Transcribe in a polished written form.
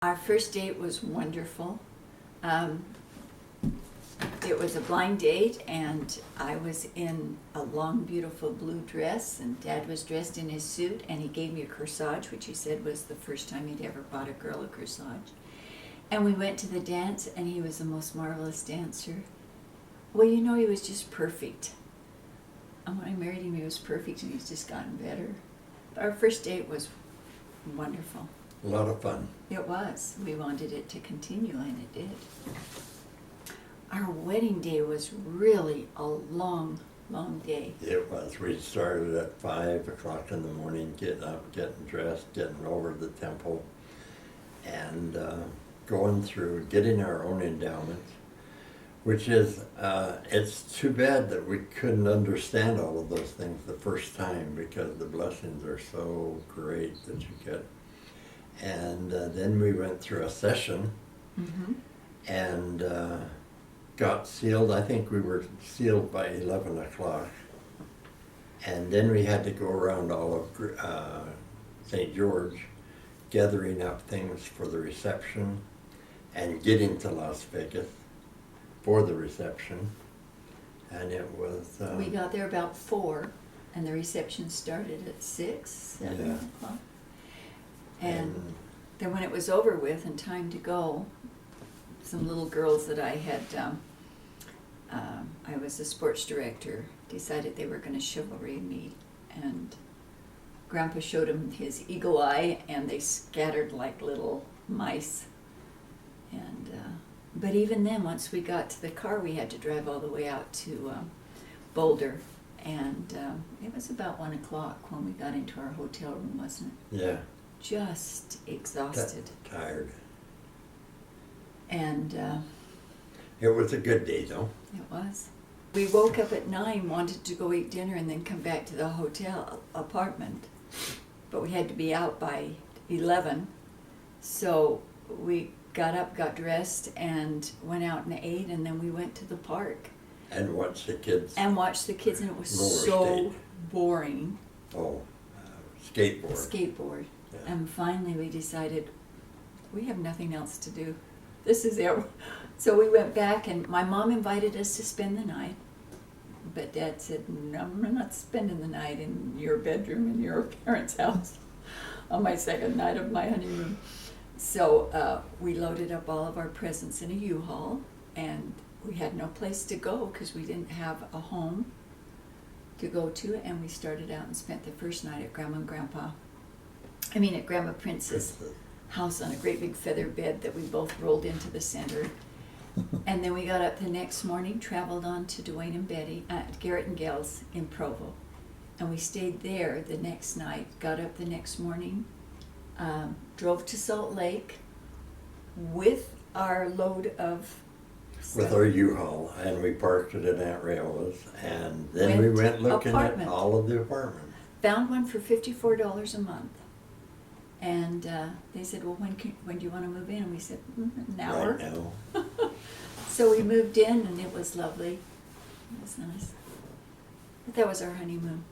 Our first date was wonderful. It was a blind date, and I was in a long, beautiful blue dress, and Dad was dressed in his suit, and he gave me a corsage, which he said was the first time he'd ever bought a girl a corsage. And we went to the dance, and he was the most marvelous dancer. Well, you know, he was just perfect. And when I married him, he was perfect, and he's just gotten better. Our first date was wonderful. A lot of fun. It was. We wanted it to continue, and it did. Our wedding day was really a long, long day. It was. We started at 5 o'clock in the morning, getting up, getting dressed, getting over to the temple, and going through, getting our own endowments, which is, it's too bad that we couldn't understand all of those things the first time, because the blessings are so great that you get. And then we went through a session, and got sealed. I think we were sealed by 11 o'clock. And then we had to go around all of St. George, gathering up things for the reception and getting to Las Vegas for the reception. And it was... we got there about 4, and the reception started at 6, 7 o'clock. And then when it was over with and time to go, some little girls that I had, I was a sports director, decided they were going to chivalry me, and Grandpa showed them his eagle eye, and they scattered like little mice. And but even then, once we got to the car, we had to drive all the way out to Boulder, and it was about 1 o'clock when we got into our hotel room, wasn't it? Yeah. Just exhausted. Tired. And it was a good day, though. it was. We woke up at 9, wanted to go eat dinner and then come back to the hotel apartment. But we had to be out by 11. So we got up, got dressed, and went out and ate, and then we went to the park. And watched the kids. And watched the kids, and it was roller so skate. boring. Oh, skateboard. Skateboard. Yeah. And finally we decided we have nothing else to do. This is it. So we went back, and my mom invited us to spend the night. But Dad said, no, I'm not spending the night in your bedroom in your parents' house on my second night of my honeymoon. So we loaded up all of our presents in a U-Haul, and we had no place to go because we didn't have a home to go to, and we started out and spent the first night at at Grandma Prince's house on a great big feather bed that we both rolled into the center. And then we got up the next morning, traveled on to Dwayne and Betty, Garrett and Gales in Provo. And we stayed there the next night, got up the next morning, drove to Salt Lake with our load of stuff. With our U-Haul, and we parked it at Aunt Rayola's, and then we went looking at all of the apartments. Found one for $54 a month. And they said, well, when do you want to move in? And we said, an hour. Right now. So we moved in, and it was lovely. It was nice. But that was our honeymoon.